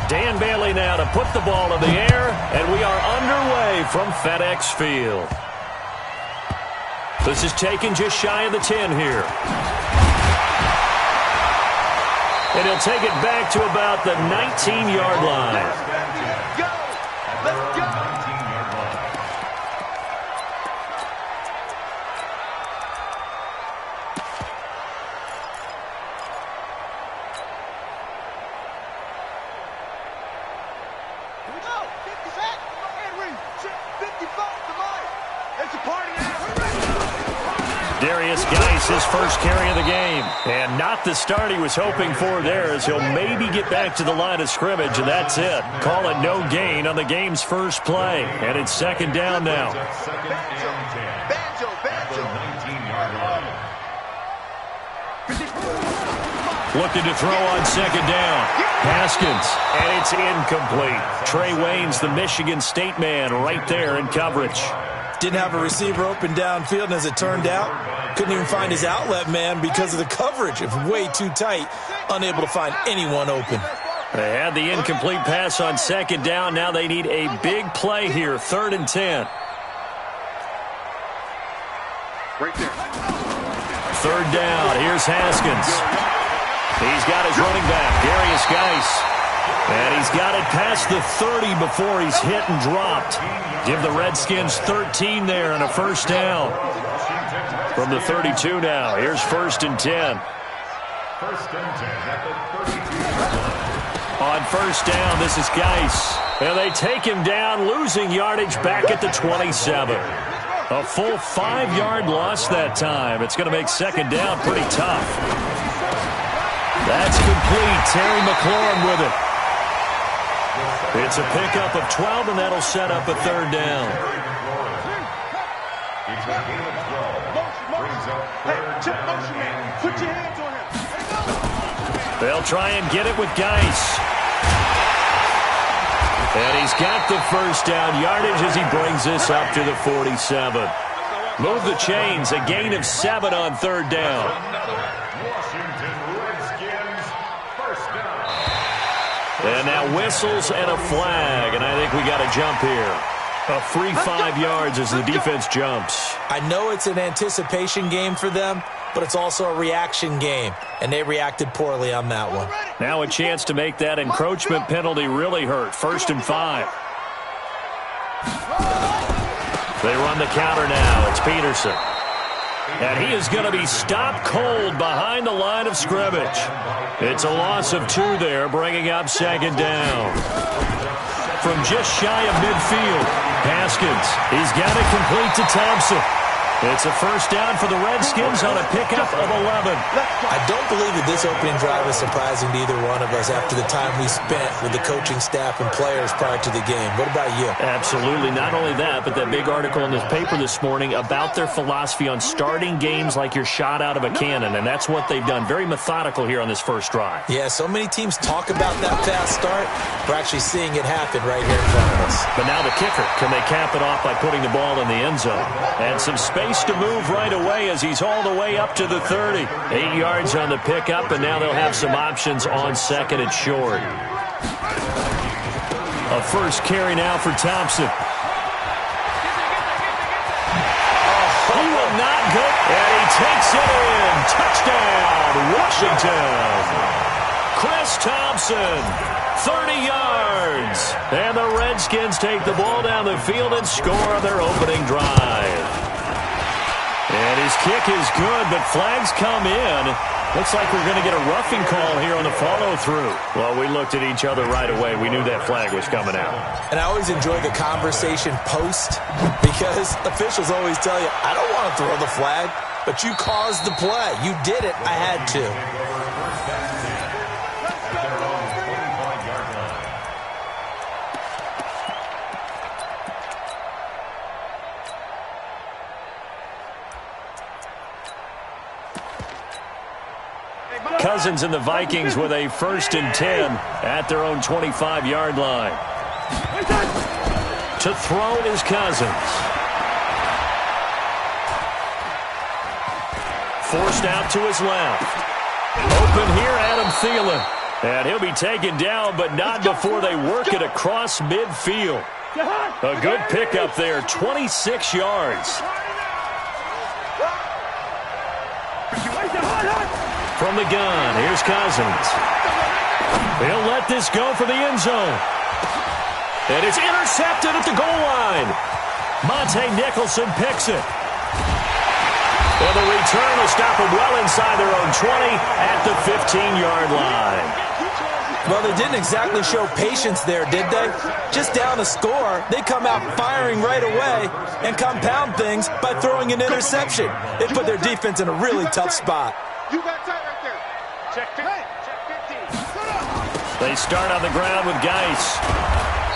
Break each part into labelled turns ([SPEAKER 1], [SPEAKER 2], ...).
[SPEAKER 1] Dan Bailey now to put the ball in the air, and we are underway from FedEx Field. This is taken just shy of the 10 here. And he'll take it back to about the 19-yard line.
[SPEAKER 2] Let's go!
[SPEAKER 1] His first carry of the game. And not the start he was hoping for there, as he'll maybe get back to the line of scrimmage, and that's it. Call it no gain on the game's first play. And it's second down now. Looking to throw on second down. Haskins, and it's incomplete. Trey Waynes, the Michigan State man, right there in coverage.
[SPEAKER 3] Didn't have a receiver open downfield, and as it turned out, couldn't even find his outlet man because of the coverage. It was way too tight, unable to find anyone open.
[SPEAKER 1] They had the incomplete pass on second down. Now they need a big play here, 3rd and 10.
[SPEAKER 2] Right there.
[SPEAKER 1] 3rd down. Here's Haskins. He's got his running back, Darius Geis. And he's got it past the 30 before he's hit and dropped. Give the Redskins 13 there and a first down. From the 32 now, here's 1st and 10. On first down, this is Geis. And they take him down, losing yardage back at the 27. A full 5-yard loss that time. It's going to make second down pretty tough. That's complete. Terry McLaurin with it. It's a pickup of 12, and that'll set up a 3rd down. They'll try and get it with Geis. And he's got the first down yardage as he brings this up to the 47. Move the chains, a gain of 7 on 3rd down. And now whistles and a flag, and I think we got a jump here. A free 5 yards as the defense jumps.
[SPEAKER 3] I know it's an anticipation game for them, but it's also a reaction game, and they reacted poorly on that one.
[SPEAKER 1] Now a chance to make that encroachment penalty really hurt. 1st and 5. They run the counter now. It's Peterson. And he is going to be stopped cold behind the line of scrimmage. It's a loss of 2 there, bringing up second down. From just shy of midfield, Haskins. He's got it complete to Thompson. It's a first down for the Redskins on a pickup of 11.
[SPEAKER 3] I don't believe that this opening drive is surprising to either one of us after the time we spent with the coaching staff and players prior to the game. What about you?
[SPEAKER 1] Absolutely. Not only that, but that big article in this paper this morning about their philosophy on starting games like you're shot out of a cannon, and that's what they've done. Very methodical here on this first drive.
[SPEAKER 3] Yeah, so many teams talk about that fast start. We're actually seeing it happen right here in front of us.
[SPEAKER 1] But now the kicker. Can they cap it off by putting the ball in the end zone? And some space to move right away as he's all the way up to the 30. 8 yards on the pickup, and now they'll have some options on second and short. A first carry now for Thompson. He will not go, and he takes it in. Touchdown, Washington. Chris Thompson, 30 yards. And the Redskins take the ball down the field and score on their opening drive. And his kick is good, but flags come in. Looks like we're going to get a roughing call here on the follow-through. Well, we looked at each other right away. We knew that flag was coming out.
[SPEAKER 3] And I always enjoy the conversation post because officials always tell you, I don't want to throw the flag, but you caused the play. You did it. I had to.
[SPEAKER 1] Cousins and the Vikings with a 1st and 10 at their own 25-yard line. To throw is Cousins. Forced out to his left. Open here, Adam Thielen. And he'll be taken down, but not before they work it across midfield. A good pickup there, 26 yards. From the gun, here's Cousins. He'll let this go for the end zone. And it's intercepted at the goal line. Monte Nicholson picks it. And the return will stop them well inside their own 20 at the 15-yard line.
[SPEAKER 3] Well, they didn't exactly show patience there, did they? Just down a score, they come out firing right away and compound things by throwing an interception. It put their defense in a really tough spot.
[SPEAKER 2] You got time right there. Check 15.
[SPEAKER 1] They start on the ground with Geis.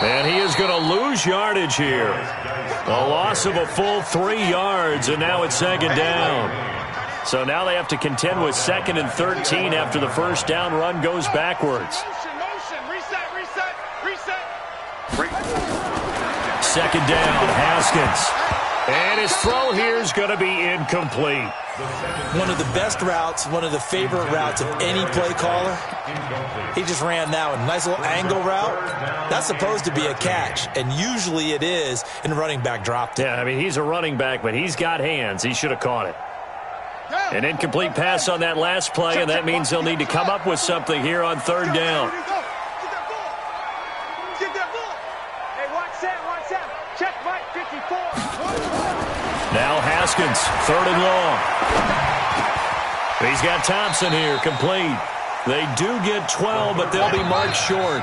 [SPEAKER 1] And he is going to lose yardage here. A loss of a full 3 yards, and now it's second down. So now they have to contend with 2nd and 13 after the first down run goes backwards.
[SPEAKER 2] Motion. Reset.
[SPEAKER 1] Second down, Haskins. And his throw here is going to be incomplete.
[SPEAKER 3] One of the best routes, one of the favorite routes of any play caller. He just ran that one. Nice little angle route. That's supposed to be a catch, and usually it is, and running back dropped it.
[SPEAKER 1] Yeah, I mean, he's a running back, but he's got hands. He should have caught it. An incomplete pass on that last play, and that means they'll need to come up with something here on third down.
[SPEAKER 2] Get that ball. Hey, watch that. Check Mike 54.
[SPEAKER 1] Now Haskins, 3rd and long. He's got Thompson here, complete. They do get 12, but they'll be marked short.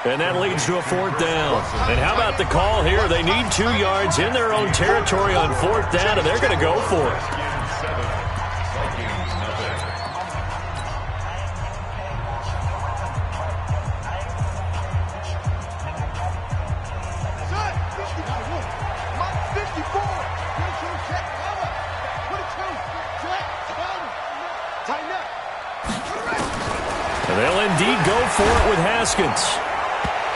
[SPEAKER 1] And that leads to a 4th down. And how about the call here? They need 2 yards in their own territory on 4th down, and they're going to go for it. They'll indeed go for it with Haskins.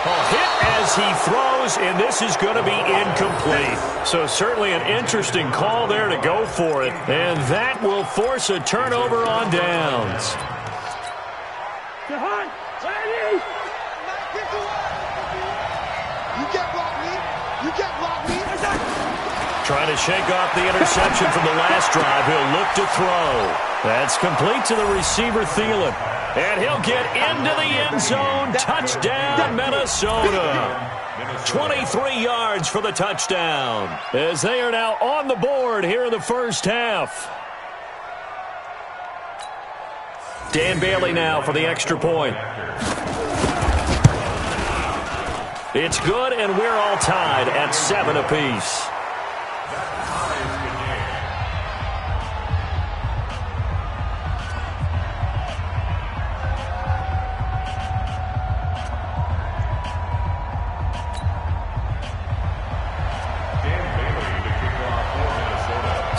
[SPEAKER 1] A hit as he throws, and this is going to be incomplete. So certainly an interesting call there to go for it, and that will force a turnover on downs. Trying to shake off the interception from the last drive. He'll look to throw. That's complete to the receiver, Thielen. And he'll get into the end zone. Touchdown, Minnesota. 23 yards for the touchdown, as they are now on the board here in the first half. Dan Bailey now for the extra point. It's good, and we're all tied at 7 apiece.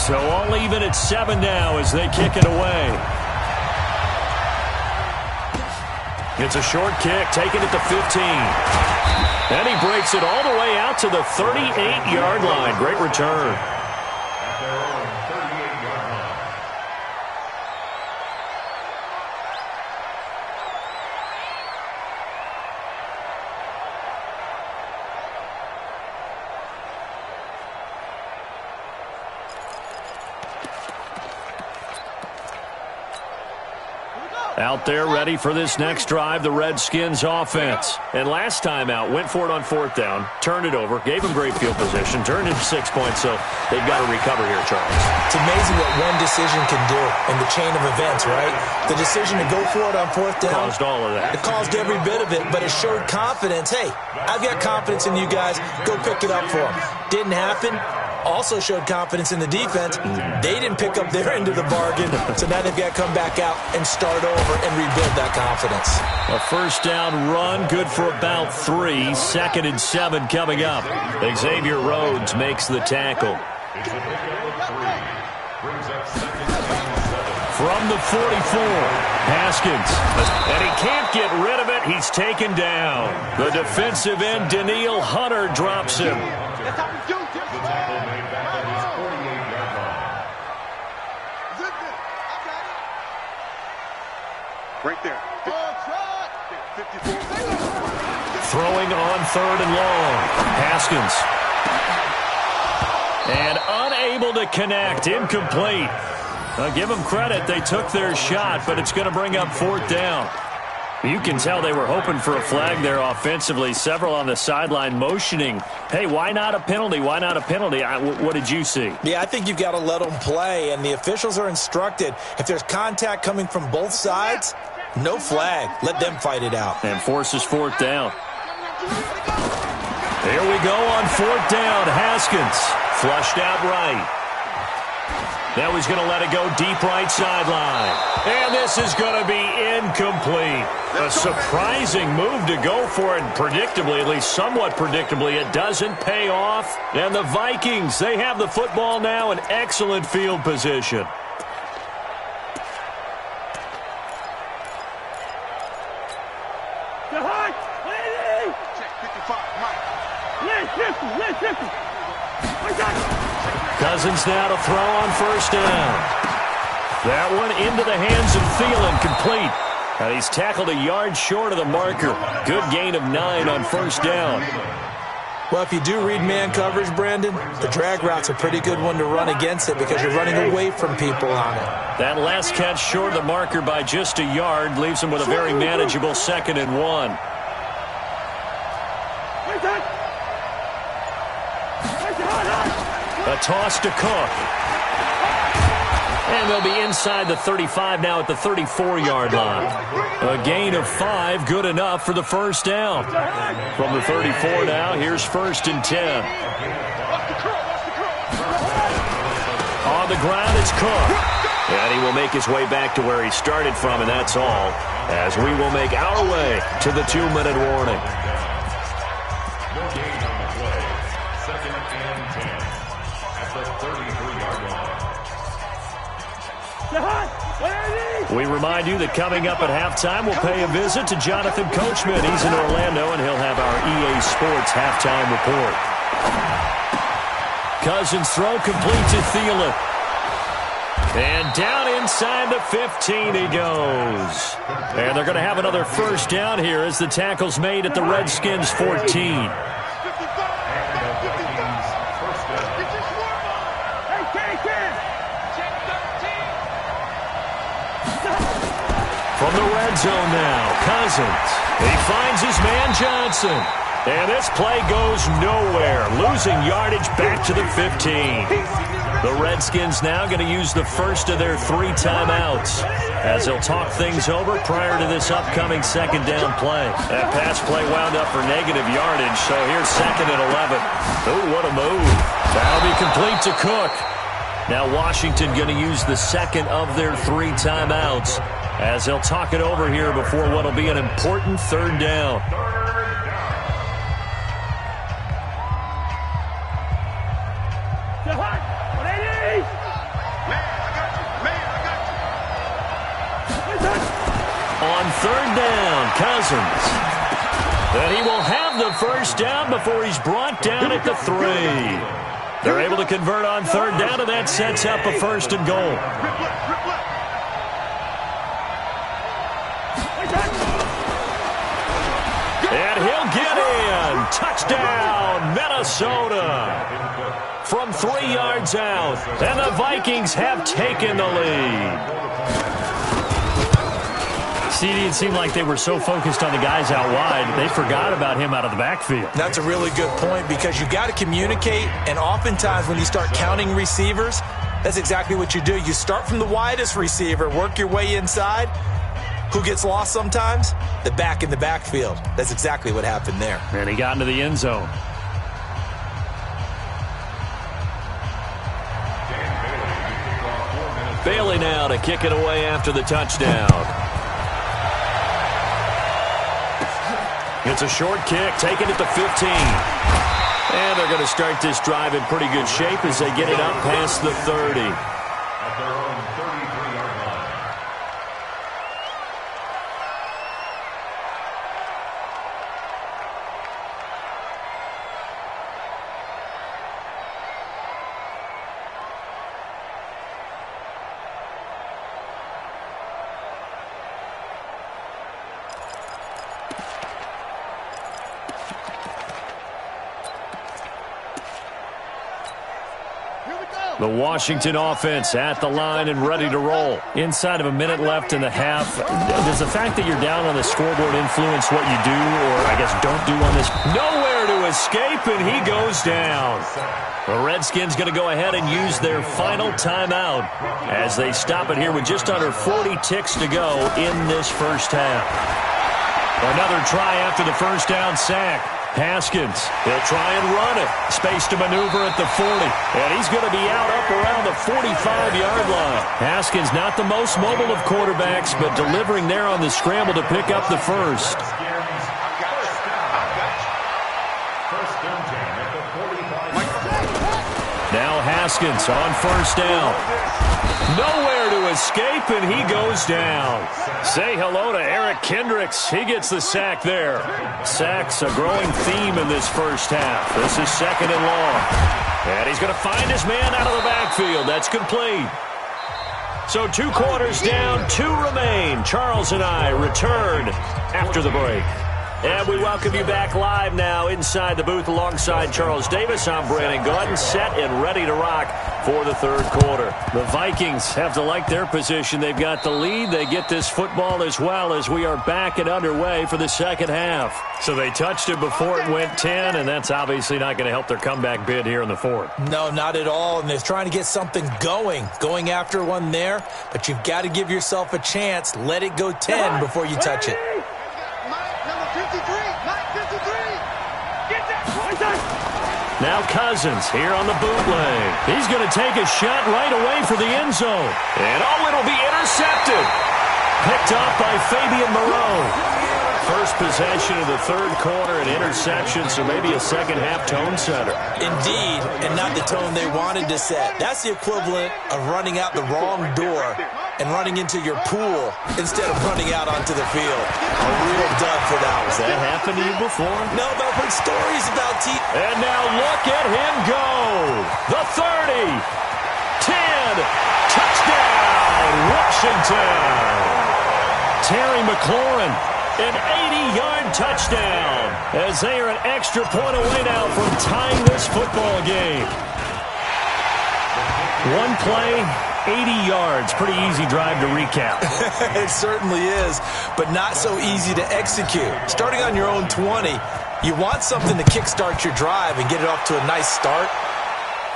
[SPEAKER 1] So all even at 7 now as they kick it away. It's a short kick, taken at the 15. And he breaks it all the way out to the 38-yard line. Great return. Out there ready for this next drive, the Redskins offense. And last time out, went for it on 4th down, turned it over, gave them great field position, turned into 6 points, so they've got to recover here, Charles.
[SPEAKER 3] It's amazing what one decision can do in the chain of events, right? The decision to go for it on 4th down.
[SPEAKER 1] Caused all of that.
[SPEAKER 3] It caused every bit of it, but it showed confidence. Hey, I've got confidence in you guys. Go pick it up for them. Didn't happen. Also showed confidence in the defense. They didn't pick up their end of the bargain, so now they've got to come back out and start over and rebuild that confidence.
[SPEAKER 1] A first down run, good for about 3. 2nd and 7 coming up. Xavier Rhodes makes the tackle. From the 44, Haskins. And he can't get rid of it. He's taken down. The defensive end, Daniil Hunter, drops him.
[SPEAKER 2] That's how we do it. Right there.
[SPEAKER 1] Throwing on 3rd and long. Haskins. And unable to connect. Incomplete. Give them credit. They took their shot, but it's going to bring up 4th down. You can tell they were hoping for a flag there offensively. Several on the sideline motioning, hey, why not a penalty? Why not a penalty? What did you see?
[SPEAKER 3] Yeah, I think you've got to let them play, and the officials are instructed. If there's contact coming from both sides, no flag. Let them fight it out.
[SPEAKER 1] And forces 4th down. Here we go on 4th down. Haskins flushed out right. Now he's going to let it go deep right sideline. And this is going to be incomplete. A surprising move to go for it. Predictably, at least somewhat predictably, it doesn't pay off. And the Vikings, they have the football now in excellent field position. Cousins now to throw on 1st down. That one into the hands of Thielen, complete. And he's tackled a yard short of the marker. Good gain of 9 on 1st down.
[SPEAKER 3] Well, if you do read man coverage, Brandon, the drag route's a pretty good one to run against it because you're running away from people on it.
[SPEAKER 1] That last catch short of the marker by just a yard leaves him with a very manageable 2nd and 1. A toss to Cook. And they'll be inside the 35 now at the 34-yard line. A gain of 5, good enough for the 1st down. From the 34 now, here's 1st and 10. On the ground, it's Cook. And he will make his way back to where he started from, and that's all, as we will make our way to the 2-minute warning. We remind you that coming up at halftime, we'll pay a visit to Jonathan Coachman. He's in Orlando, and he'll have our EA Sports halftime report. Cousins throw complete to Thielen. And down inside the 15 he goes. And they're going to have another 1st down here as the tackle's made at the Redskins 14. From the red zone now, Cousins. He finds his man Johnson. And this play goes nowhere, losing yardage back to the 15. The Redskins now going to use the first of their 3 timeouts as they'll talk things over prior to this upcoming 2nd down play. That pass play wound up for negative yardage, so here's 2nd and 11. Oh, what a move. That'll be complete to Cook. Now Washington going to use the 2nd of their 3 timeouts as they'll talk it over here before what will be an important 3rd down. On 3rd down, Cousins. And he will have the 1st down before he's brought down at the 3. They're able to convert on 3rd down, and that sets up a 1st and goal. And he'll get in. Touchdown, Minnesota. From 3 yards out, and the Vikings have taken the lead. It seemed like they were so focused on the guys out wide, they forgot about him out of the backfield.
[SPEAKER 3] That's a really good point because you got to communicate, and oftentimes when you start counting receivers, that's exactly what you do. You start from the widest receiver, work your way inside. Who gets lost sometimes? The back in the backfield. That's exactly what happened there.
[SPEAKER 1] And he got into the end zone. Bailey now to kick it away after the touchdown. It's a short kick, taken at the 15. And they're going to start this drive in pretty good shape as they get it up past the 30.
[SPEAKER 4] At their own 33-yard line.
[SPEAKER 1] The Washington offense at the line and ready to roll. Inside of a minute left in the half. Does the fact that you're down on the scoreboard influence what you do, or I guess don't do on this? Nowhere to escape, and he goes down. The Redskins going to go ahead and use their final timeout as they stop it here with just under 40 ticks to go in this first half. Another try after the first down sack. Haskins, he'll try and run it. Space to maneuver at the 40. And he's going to be out up around the 45-yard line. Haskins not the most mobile of quarterbacks, but delivering there on the scramble to pick up the first. Now Haskins on first down. Nowhere to escape, and he goes down. Say hello to Eric Kendricks. He gets the sack there. Sacks a growing theme in this first half. This is second and long. And he's going to find his man out of the backfield. That's complete. So 2 quarters down, 2 remain. Charles and I return after the break. And we welcome you back live now inside the booth alongside Charles Davis. I'm Brandon Gaudin, set and ready to rock for the third quarter. The Vikings have to like their position. They've got the lead. They get this football as well as we are back and underway for the second half. So they touched it before it went 10, and that's obviously not going to help their comeback bid here in the fourth.
[SPEAKER 3] No, not at all, and they're trying to get something going after one there, but you've got to give yourself a chance. Let it go 10 before you touch it.
[SPEAKER 1] Now Cousins here on the bootleg. He's going to take a shot right away for the end zone. And it'll be intercepted. Picked up by Fabian Moreau. First possession of the third quarter, an interception, so maybe a second-half tone setter.
[SPEAKER 3] Indeed, and not the tone they wanted to set. That's the equivalent of running out the wrong door and running into your pool instead of running out onto the field. A real dud for that one.
[SPEAKER 1] Has that happened to you before?
[SPEAKER 3] No, but I've heard stories about
[SPEAKER 1] And now look at him go. The 30. 10. Touchdown, Washington. Terry McLaurin, an 80-yard touchdown, as they are an extra point away now from tying this football game. One play, 80 yards. Pretty easy drive to recap.
[SPEAKER 3] It certainly is, but not so easy to execute. Starting on your own 20, you want something to kickstart your drive and get it off to a nice start.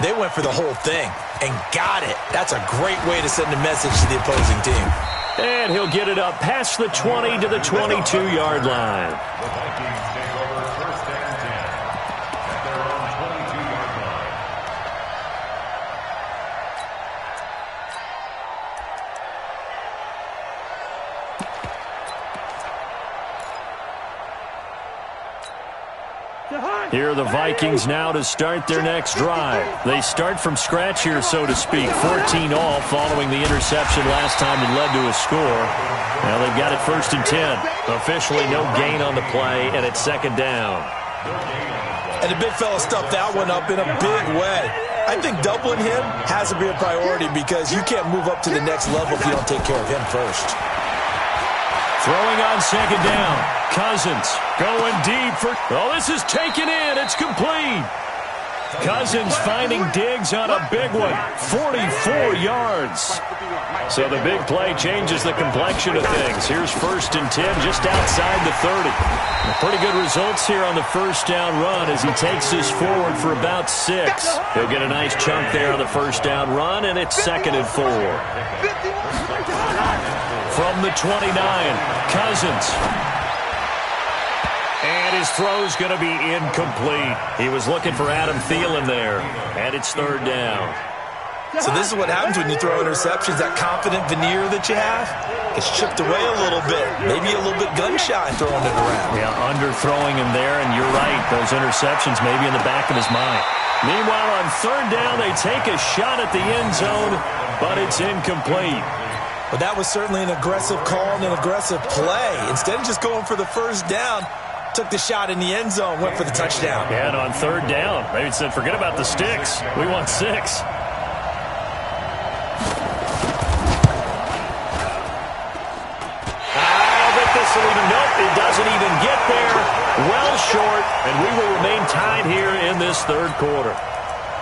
[SPEAKER 3] They went for the whole thing and got it. That's a great way to send a message to the opposing team.
[SPEAKER 1] And he'll get it up past the 20 to the 22-yard line.
[SPEAKER 4] The Vikings take over first and 10 at their own 22-yard line.
[SPEAKER 1] Here are the Vikings now to start their next drive. They start from scratch here, so to speak. 14 all following the interception last time that led to a score. Now they've got it first and 10. Officially no gain on the play, and it's second down.
[SPEAKER 3] And the big fella stuffed that one up in a big way. I think doubling him has to be a priority because you can't move up to the next level if you don't take care of him first.
[SPEAKER 1] Throwing on second down. Cousins going deep for... Oh, this is taken in. It's complete. Cousins finding Diggs on a big one. 44 yards. So the big play changes the complexion of things. Here's first and 10 just outside the 30. Pretty good results here on the first down run as he takes this forward for about 6. He'll get a nice chunk there on the first down run, and it's second and 4. From the 29, Cousins. And his throw's going to be incomplete. He was looking for Adam Thielen there. And it's third down.
[SPEAKER 3] So this is what happens when you throw interceptions. That confident veneer that you have gets chipped away a little bit. Maybe a little bit gun-shy throwing it around.
[SPEAKER 1] Yeah, underthrowing him there, and you're right. Those interceptions maybe in the back of his mind. Meanwhile, on third down, they take a shot at the end zone, but it's incomplete.
[SPEAKER 3] But that was certainly an aggressive call and an aggressive play. Instead of just going for the first down, took the shot in the end zone, went for the touchdown.
[SPEAKER 1] Yeah, and on third down, maybe said, forget about the sticks. We want 6. Nope, it doesn't even get there. Well short, and we will remain tied here in this third quarter.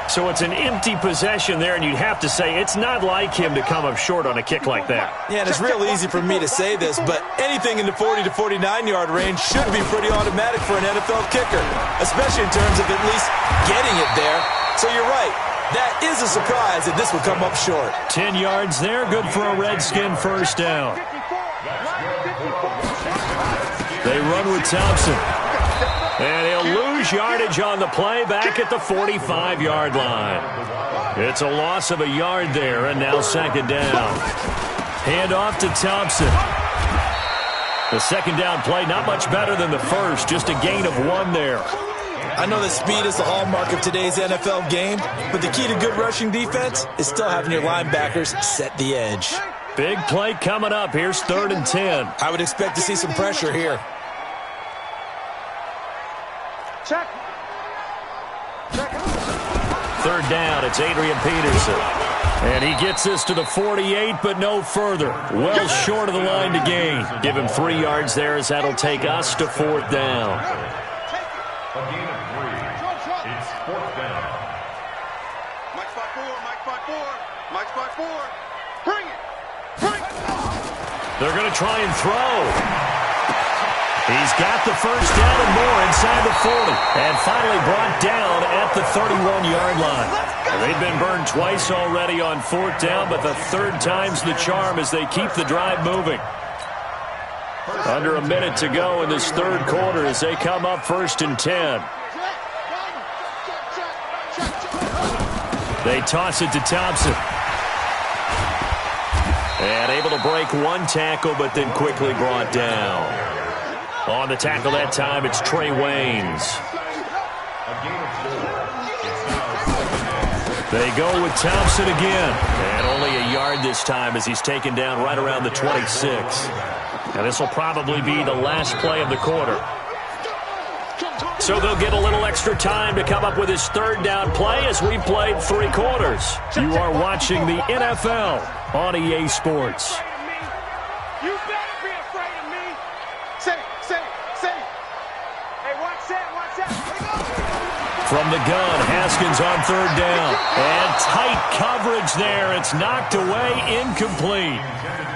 [SPEAKER 1] So it's an empty possession there, and you'd have to say it's not like him to come up short on a kick like that.
[SPEAKER 3] Yeah, and it's real easy for me to say this, but anything in the 40 to 49-yard range should be pretty automatic for an NFL kicker, especially in terms of at least getting it there. So you're right. That is a surprise that this would come up short.
[SPEAKER 1] 10 yards there, good for a Redskin first down. They run with Thompson. And he'll lose yardage on the play back at the 45-yard line. It's a loss of a yard there, and now second down. Hand off to Thompson. The second down play, not much better than the first, just a gain of 1 there.
[SPEAKER 3] I know that speed is the hallmark of today's NFL game, but the key to good rushing defense is still having your linebackers set the edge.
[SPEAKER 1] Big play coming up. Here's 3rd and 10.
[SPEAKER 3] I would expect to see some pressure here.
[SPEAKER 2] Check.
[SPEAKER 1] Third down, it's Adrian Peterson. And he gets this to the 48, but no further. Well short of the line to gain. Give him 3 yards there, as that'll take us to 4th down.
[SPEAKER 4] A gain of 3. It's 4th down.
[SPEAKER 2] Mike spot 4, Mike spot 4, Mike spot 4. Bring it. Bring it.
[SPEAKER 1] They're going to try and throw. He's got the first down and more inside the 40. And finally brought down at the 31-yard line. They've been burned twice already on 4th down, but the 3rd time's the charm as they keep the drive moving. Under a minute to go in this 3rd quarter as they come up 1st and 10. They toss it to Thompson. And able to break 1 tackle, but then quickly brought down. On the tackle that time, it's Trey Waynes. They go with Thompson again. And only a yard this time as he's taken down right around the 26. And this will probably be the last play of the quarter. So they'll get a little extra time to come up with his 3rd down play as we played 3 quarters. You are watching the NFL on EA Sports.
[SPEAKER 2] You better be afraid of me. Say. Hey, watch that.
[SPEAKER 1] From the gun, Haskins on 3rd down. And tight coverage there. It's knocked away, incomplete.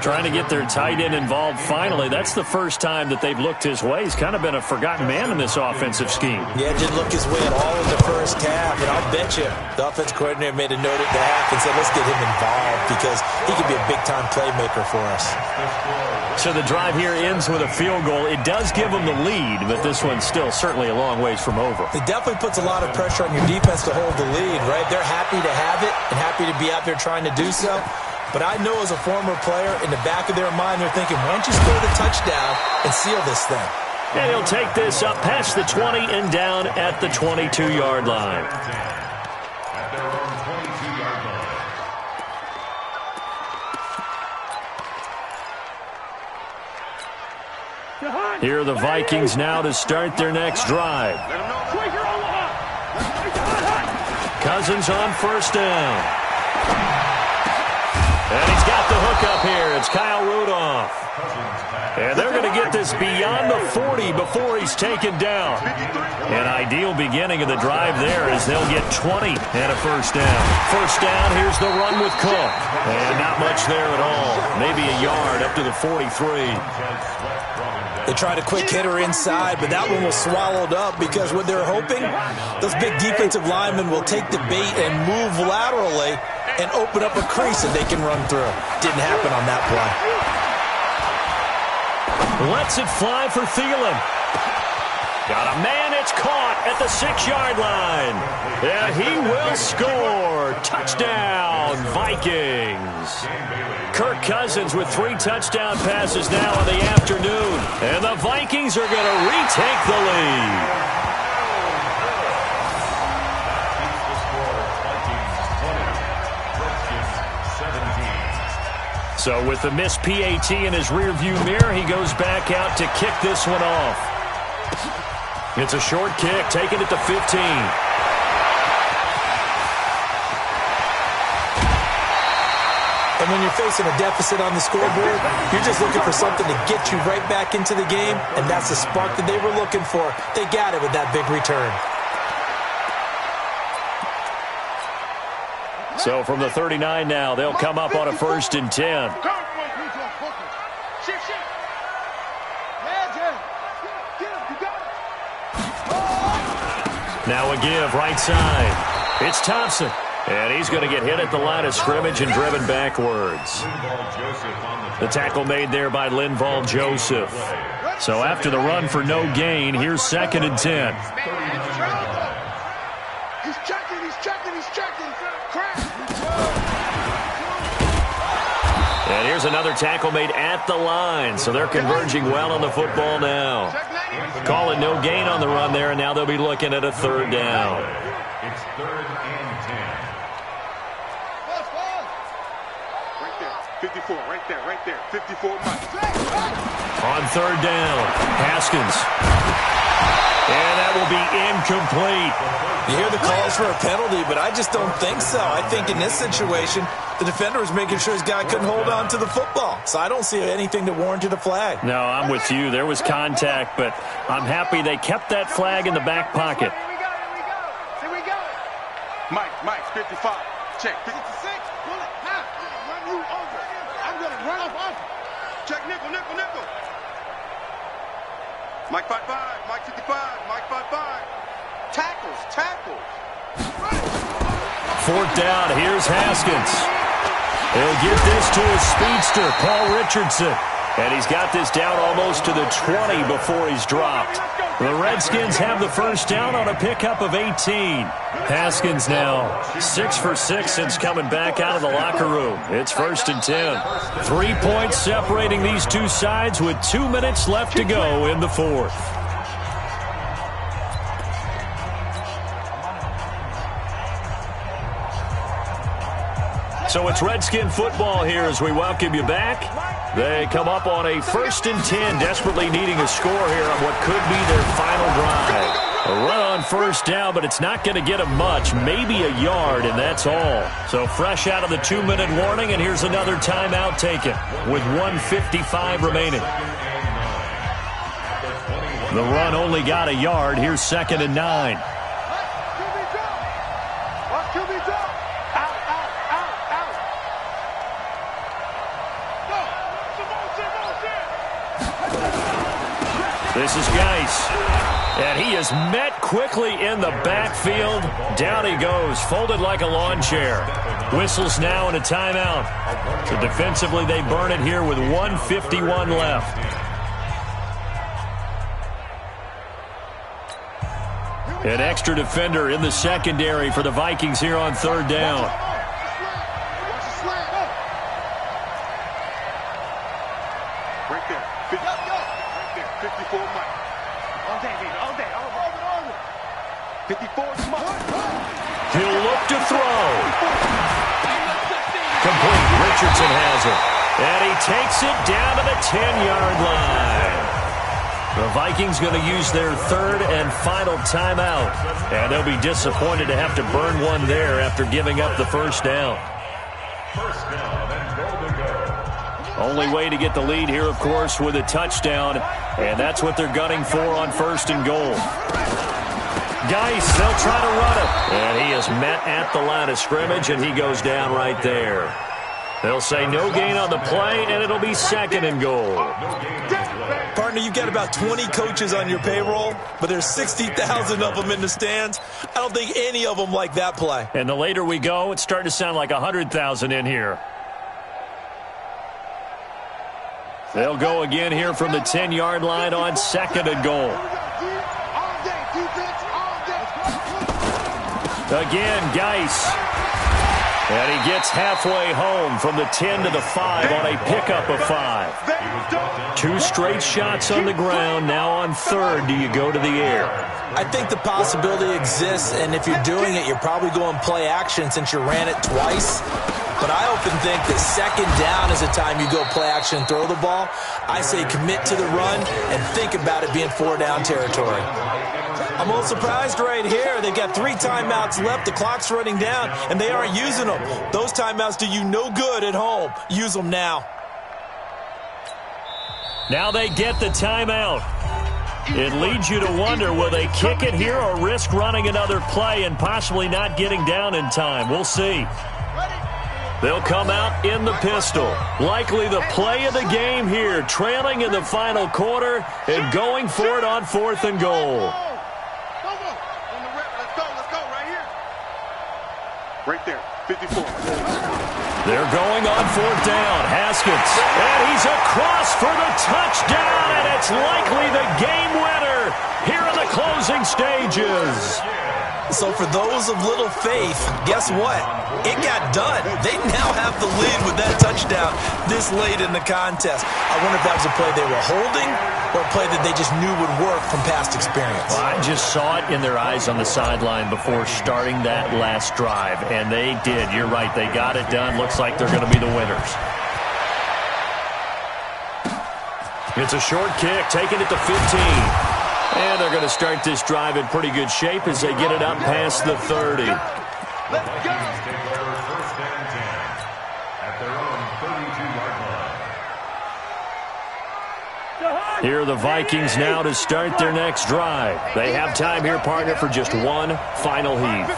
[SPEAKER 1] Trying to get their tight end involved finally. That's the first time that they've looked his way. He's kind of been a forgotten man in this offensive scheme.
[SPEAKER 3] Yeah, didn't look his way at all in the first half. And I'll bet you the offense coordinator made a note at the half and said, let's get him involved because he could be a big-time playmaker for us.
[SPEAKER 1] So the drive here ends with a field goal. It does give them the lead, but this one's still certainly a long ways from over.
[SPEAKER 3] It definitely puts a lot of pressure on your defense to hold the lead, right? They're happy to have it and happy to be out there trying to do so. But I know as a former player, in the back of their mind, they're thinking, why don't you score the touchdown and seal this thing?
[SPEAKER 1] And he'll take this up past the 20 and down at the 22-yard line.
[SPEAKER 4] At their own 22-yard line.
[SPEAKER 1] Here are the Vikings now to start their next drive. Cousins on 1st down. And he's got the hook up here. It's Kyle Rudolph. And they're going to get this beyond the 40 before he's taken down. An ideal beginning of the drive there as they'll get 20 and a first down. First down, here's the run with Cook. And not much there at all. Maybe a yard up to the 43.
[SPEAKER 3] They tried a quick hitter inside, but that one was swallowed up because what they're hoping, those big defensive linemen will take the bait and move laterally and open up a crease that they can run through. Didn't happen on that play.
[SPEAKER 1] Lets it fly for Thielen. Got a man, it's caught at the 6-yard line. And he will score. Touchdown, Vikings. Kirk Cousins with 3 touchdown passes now in the afternoon. And the Vikings are going to retake the lead. So with the missed PAT in his rearview mirror, he goes back out to kick this one off. It's a short kick, taking it to 15.
[SPEAKER 3] And when you're facing a deficit on the scoreboard, you're just looking for something to get you right back into the game, and that's the spark that they were looking for. They got it with that big return.
[SPEAKER 1] So from the 39 now, they'll come up on a 1st and 10. Now a give right side. It's Thompson. And he's going to get hit at the line of scrimmage and driven backwards. The tackle made there by Linval Joseph. So after the run for no gain, here's 2nd and 10.
[SPEAKER 2] He's checking.
[SPEAKER 1] And here's another tackle made at the line. So they're converging well on the football now. Call it no gain on the run there, and now they'll be looking at a 3rd down.
[SPEAKER 4] It's 3rd and 10.
[SPEAKER 2] 54, right there. 54, Mike.
[SPEAKER 1] On 3rd down, Haskins. And that will be incomplete.
[SPEAKER 3] You hear the calls for a penalty, but I just don't think so. I think in this situation, the defender was making sure his guy couldn't hold on to the football. So I don't see anything that warranted a flag.
[SPEAKER 1] No, I'm with you. There was contact, but I'm happy they kept that flag in the back pocket.
[SPEAKER 2] Here we go. Mike's 55. Check. 56. Pull it. Run you over. I'm going to run off. Check nickel. Mike 55. Mike 55. Mike 55. Tackles.
[SPEAKER 1] 4th down. Here's Haskins. He'll give this to his speedster, Paul Richardson. And he's got this down almost to the 20 before he's dropped. The Redskins have the 1st down on a pickup of 18. Haskins now 6 for 6 since coming back out of the locker room. It's 1st and 10. 3 points separating these two sides with 2 minutes left to go in the 4th. So it's Redskin football here as we welcome you back. They come up on a 1st and 10, desperately needing a score here on what could be their final drive. A run on 1st down, but it's not going to get them much, maybe a yard, and that's all. So fresh out of the 2-minute warning, and here's another timeout taken with 1:55 remaining. The run only got a yard. Here's 2nd and 9. This is Geis, and he is met quickly in the backfield. Down he goes, folded like a lawn chair. Whistles now and a timeout. So defensively, they burn it here with 1:51 left. An extra defender in the secondary for the Vikings here on 3rd down.
[SPEAKER 2] Right there. 54, Mike. All day. 54, Mike.
[SPEAKER 1] He'll look to throw. Complete. Richardson has it. And he takes it down to the 10-yard line. The Vikings going to use their 3rd and final timeout. And they'll be disappointed to have to burn one there after giving up the 1st down.
[SPEAKER 4] 1st down and goal to go.
[SPEAKER 1] Only way to get the lead here, of course, with a touchdown. And that's what they're gunning for on 1st and goal. Geis, they'll try to run it. And he is met at the line of scrimmage, and he goes down right there. They'll say no gain on the play, and it'll be 2nd and goal.
[SPEAKER 3] Partner, you've got about 20 coaches on your payroll, but there's 60,000 of them in the stands. I don't think any of them like that play.
[SPEAKER 1] And the later we go, it's starting to sound like 100,000 in here. They'll go again here from the 10-yard line on 2nd and goal. Again, Geis. And he gets halfway home from the 10 to the 5 on a pickup of 5. 2 straight shots on the ground. Now on 3rd, do you go to the air?
[SPEAKER 3] I think the possibility exists, and if you're doing it, you're probably going play action since you ran it twice. But I often think that 2nd down is the time you go play action and throw the ball. I say commit to the run and think about it being 4-down territory. I'm a little surprised right here. They've got 3 timeouts left. The clock's running down, and they aren't using them. Those timeouts do you no good at home. Use them now.
[SPEAKER 1] Now they get the timeout. It leads you to wonder, will they kick it here or risk running another play and possibly not getting down in time? We'll see. They'll come out in the pistol. Likely the play of the game here, trailing in the final quarter and going for it on 4th and goal.
[SPEAKER 2] Right there, 54.
[SPEAKER 1] They're going on 4th down. Haskins, and he's across for the touchdown, and it's likely the game winner here in the closing stages.
[SPEAKER 3] So for those of little faith, guess what? It got done. They now have the lead with that touchdown this late in the contest. I wonder if that was a play they were holding or a play that they just knew would work from past experience.
[SPEAKER 1] Well, I just saw it in their eyes on the sideline before starting that last drive, and they did. You're right. They got it done. Looks like they're going to be the winners. It's a short kick, taking it to 15. And they're going to start this drive in pretty good shape as they get it up past the 30.
[SPEAKER 4] Let's go. Take over 1st and 10 at their own 32-yard line.
[SPEAKER 1] Here are the Vikings now to start their next drive. They have time here, partner, for just one final heave.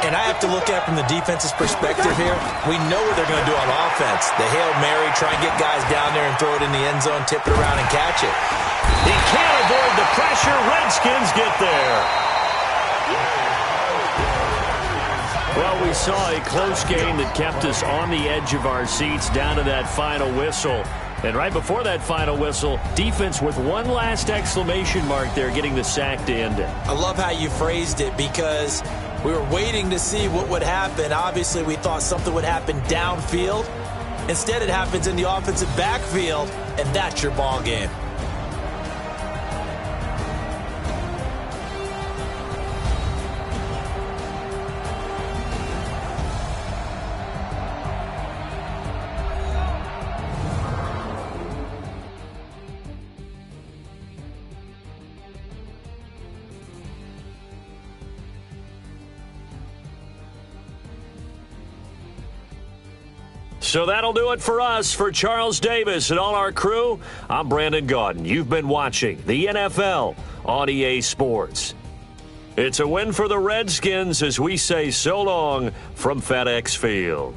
[SPEAKER 3] And I have to look at it from the defense's perspective here. We know what they're going to do on offense. The Hail Mary, try and get guys down there and throw it in the end zone, tip it around and catch it.
[SPEAKER 1] He can't avoid the pressure. Redskins get there. Well, we saw a close game that kept us on the edge of our seats down to that final whistle. And right before that final whistle, defense with one last exclamation mark there, getting the sack to end it.
[SPEAKER 3] I love how you phrased it because we were waiting to see what would happen. Obviously, we thought something would happen downfield. Instead, it happens in the offensive backfield, and that's your ball game.
[SPEAKER 1] So that'll do it for us. For Charles Davis and all our crew, I'm Brandon Gaudin. You've been watching the NFL on EA Sports. It's a win for the Redskins as we say so long from FedEx Field.